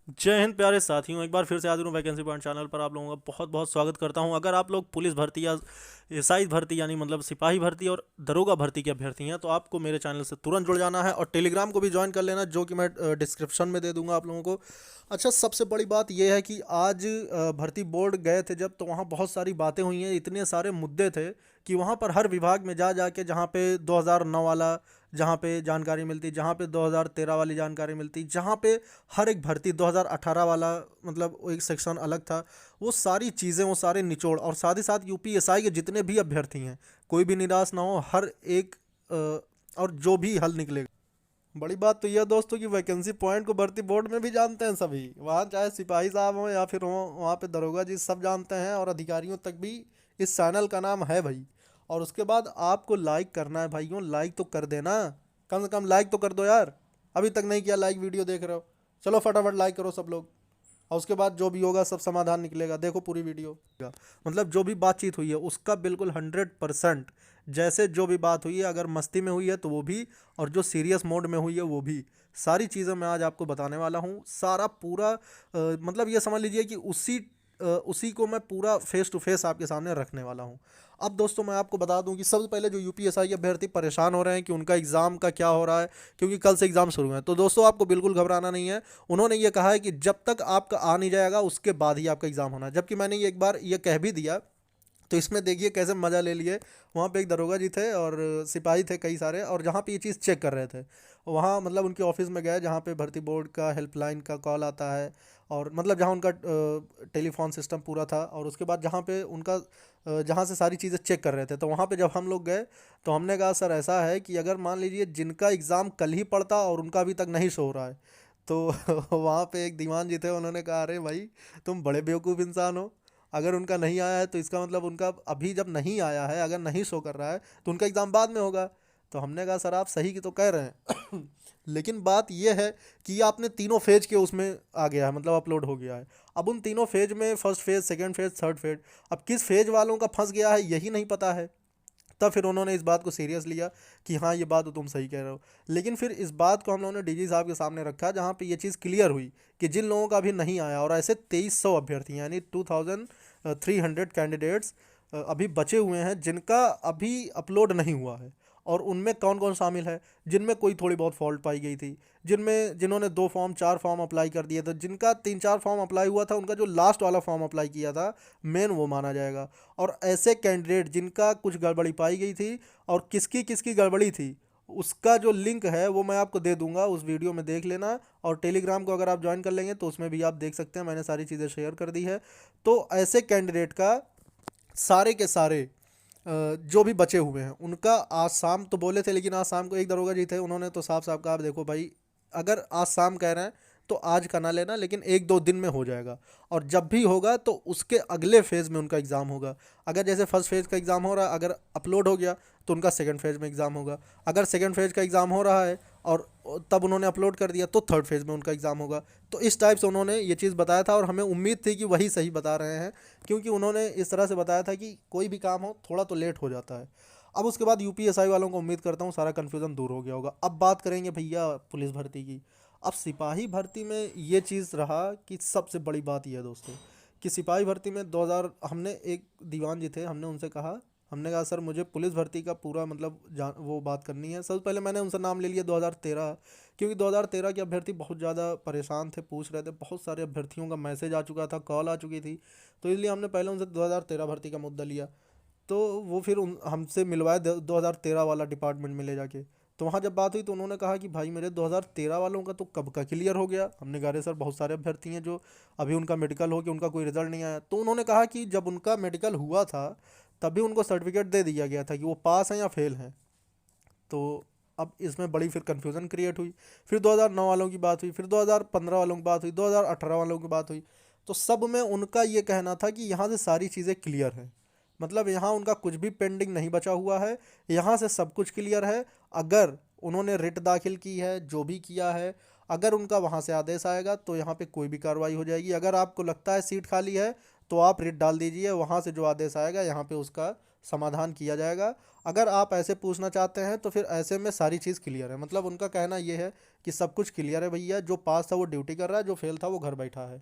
जय हिंद प्यारे साथियों, एक बार फिर से हाजिर हूँ वैकेंसी पॉइंट चैनल पर। आप लोगों का बहुत बहुत स्वागत करता हूँ। अगर आप लोग पुलिस भर्ती या एसआई भर्ती यानी मतलब सिपाही भर्ती और दरोगा भर्ती के अभ्यर्थी हैं तो आपको मेरे चैनल से तुरंत जुड़ जाना है और टेलीग्राम को भी ज्वाइन कर लेना, जो कि मैं डिस्क्रिप्शन में दे दूंगा आप लोगों को। अच्छा, सबसे बड़ी बात यह है कि आज भर्ती बोर्ड गए थे जब, तो वहाँ बहुत सारी बातें हुई हैं, इतने सारे मुद्दे थे कि वहाँ पर हर विभाग में जा जाके जहाँ पे 2009 वाला जहाँ पे जानकारी मिलती, जहाँ पे 2013 वाली जानकारी मिलती, जहाँ पे हर एक भर्ती 2018 वाला मतलब वो एक सेक्शन अलग था, वो सारी चीज़ें, वो सारे निचोड़, और साथ ही साथ यूपीएसआई के जितने भी अभ्यर्थी हैं कोई भी निराश ना हो, हर एक और जो भी हल निकलेगा। बड़ी बात तो यह दोस्तों कि वैकेंसी पॉइंट को भर्ती बोर्ड में भी जानते हैं सभी, वहाँ चाहे सिपाही साहब हों या फिर हों वहाँ पे दरोगा जी, सब जानते हैं और अधिकारियों तक भी इस चैनल का नाम है भाई। और उसके बाद आपको लाइक करना है भाइयों, लाइक तो कर देना, कम से कम लाइक तो कर दो यार। अभी तक नहीं किया लाइक, वीडियो देख रहे हो, चलो फटाफट लाइक करो सब लोग। और उसके बाद जो भी होगा सब समाधान निकलेगा, देखो पूरी वीडियो। मतलब जो भी बातचीत हुई है उसका बिल्कुल 100%, जैसे जो भी बात हुई है, अगर मस्ती में हुई है तो वो भी, और जो सीरियस मोड में हुई है वो भी, सारी चीज़ें मैं आज आपको बताने वाला हूँ। सारा पूरा मतलब ये समझ लीजिए कि उसी को मैं पूरा फेस टू फेस आपके सामने रखने वाला हूँ। अब दोस्तों मैं आपको बता दूं कि सबसे पहले जो यूपीएसआई अभ्यर्थी परेशान हो रहे हैं कि उनका एग्ज़ाम का क्या हो रहा है, क्योंकि कल से एग्ज़ाम शुरू है, तो दोस्तों आपको बिल्कुल घबराना नहीं है। उन्होंने ये कहा है कि जब तक आपका आ नहीं जाएगा उसके बाद ही आपका एग्ज़ाम होना है, जबकि मैंने ये एक बार ये कह भी दिया। तो इसमें देखिए कैसे मज़ा ले लिए। वहाँ पे एक दरोगा जी थे और सिपाही थे कई सारे, और जहाँ पे ये चीज़ चेक कर रहे थे, वहाँ मतलब उनके ऑफिस में गए जहाँ पे भर्ती बोर्ड का हेल्पलाइन का कॉल आता है, और मतलब जहाँ उनका टेलीफोन सिस्टम पूरा था, और उसके बाद जहाँ पे उनका जहाँ से सारी चीज़ें चेक कर रहे थे, तो वहाँ पे जब हम लोग गए तो हमने कहा सर ऐसा है कि अगर मान लीजिए जिनका एग्ज़ाम कल ही पड़ता और उनका अभी तक नहीं शो हो रहा है, तो वहाँ पे एक दीवान जी थे, उन्होंने कहा अरे भाई तुम बड़े बेवकूफ़ इंसान हो, अगर उनका नहीं आया है तो इसका मतलब उनका अभी जब नहीं आया है, अगर नहीं शो कर रहा है तो उनका एग्ज़ाम बाद में होगा। तो हमने कहा सर आप सही की तो कह रहे हैं लेकिन बात यह है कि ये आपने तीनों फेज के उसमें आ गया है, मतलब अपलोड हो गया है। अब उन तीनों फेज में first phase, second phase, third phase, अब किस फेज वालों का फंस गया है यही नहीं पता है। तब फिर उन्होंने इस बात को सीरियस लिया कि हाँ ये बात तो तुम सही कह रहे हो। लेकिन फिर इस बात को हम लोगों ने डीजी साहब के सामने रखा, जहाँ पे ये चीज़ क्लियर हुई कि जिन लोगों का अभी नहीं आया, और ऐसे 2300 अभ्यर्थी यानी 2300 कैंडिडेट्स अभी बचे हुए हैं जिनका अभी अपलोड नहीं हुआ है। और उनमें कौन कौन शामिल है? जिनमें कोई थोड़ी बहुत फॉल्ट पाई गई थी, जिन्होंने 2 फॉर्म 4 फॉर्म अप्लाई कर दिए थे, जिनका 3 4 फॉर्म अप्लाई हुआ था, उनका जो लास्ट वाला फॉर्म अप्लाई किया था मेन, वो माना जाएगा। और ऐसे कैंडिडेट जिनका कुछ गड़बड़ी पाई गई थी और किसकी किसकी गड़बड़ी थी, उसका जो लिंक है वो मैं आपको दे दूंगा, उस वीडियो में देख लेना। और टेलीग्राम को अगर आप ज्वाइन कर लेंगे तो उसमें भी आप देख सकते हैं, मैंने सारी चीज़ें शेयर कर दी है। तो ऐसे कैंडिडेट का सारे के सारे जो भी बचे हुए हैं उनका आज शाम तो बोले थे, लेकिन आज शाम को एक दरोगा जी थे, उन्होंने तो साफ साफ कहा देखो भाई, अगर आज शाम कह रहे हैं तो आज का ना लेना, लेकिन 1 2 दिन में हो जाएगा। और जब भी होगा तो उसके अगले फेज़ में उनका एग्ज़ाम होगा। अगर जैसे फर्स्ट फेज़ का एग्ज़ाम हो रहा है, अगर अपलोड हो गया तो उनका सेकंड फेज़ में एग्ज़ाम होगा। अगर सेकंड फेज़ का एग्ज़ाम हो रहा है और तब उन्होंने अपलोड कर दिया तो थर्ड फेज़ में उनका एग्ज़ाम होगा। तो इस टाइप से उन्होंने ये चीज़ बताया था, और हमें उम्मीद थी कि वही सही बता रहे हैं, क्योंकि उन्होंने इस तरह से बताया था कि कोई भी काम हो थोड़ा तो लेट हो जाता है। अब उसके बाद यूपीएसआई वालों को उम्मीद करता हूँ सारा कन्फ्यूज़न दूर हो गया होगा। अब बात करेंगे भैया पुलिस भर्ती की। अब सिपाही भर्ती में ये चीज़ रहा कि सबसे बड़ी बात यह है दोस्तों कि सिपाही भर्ती में 2000, हमने एक दीवान जी थे, हमने उनसे कहा, हमने कहा सर मुझे पुलिस भर्ती का पूरा मतलब जान वो बात करनी है। सबसे पहले मैंने उनसे नाम ले लिया 2013, क्योंकि 2013 के अभ्यर्थी बहुत ज़्यादा परेशान थे, पूछ रहे थे, बहुत सारे अभ्यर्थियों का मैसेज आ चुका था, कॉल आ चुकी थी। तो इसलिए हमने पहले उनसे 2013 भर्ती का मुद्दा लिया। तो वो फिर हमसे मिलवाए 2013 वाला डिपार्टमेंट में ले जाके। तो वहाँ जब बात हुई तो उन्होंने कहा कि भाई मेरे 2013 वालों का तो कब का क्लियर हो गया। हमने कहा अरे सर बहुत सारे अभ्यर्थी हैं जो अभी उनका मेडिकल हो गया, उनका कोई रिजल्ट नहीं आया। तो उन्होंने कहा कि जब उनका मेडिकल हुआ था तभी उनको सर्टिफिकेट दे दिया गया था कि वो पास हैं या फेल हैं। तो अब इसमें बड़ी फिर कन्फ्यूज़न क्रिएट हुई। फिर 2009 वालों की बात हुई, फिर 2015 वालों की बात हुई, 2018 वालों की बात हुई। तो सब में उनका ये कहना था कि यहाँ से सारी चीज़ें क्लियर हैं, मतलब यहाँ उनका कुछ भी पेंडिंग नहीं बचा हुआ है, यहाँ से सब कुछ क्लियर है। अगर उन्होंने रिट दाखिल की है, जो भी किया है, अगर उनका वहाँ से आदेश आएगा तो यहाँ पे कोई भी कार्रवाई हो जाएगी। अगर आपको लगता है सीट खाली है तो आप रिट डाल दीजिए, वहाँ से जो आदेश आएगा यहाँ पे उसका समाधान किया जाएगा। अगर आप ऐसे पूछना चाहते हैं तो फिर ऐसे में सारी चीज़ क्लियर है। मतलब उनका कहना ये है कि सब कुछ क्लियर है भैया, जो पास था वो ड्यूटी कर रहा है, जो फेल था वो घर बैठा है।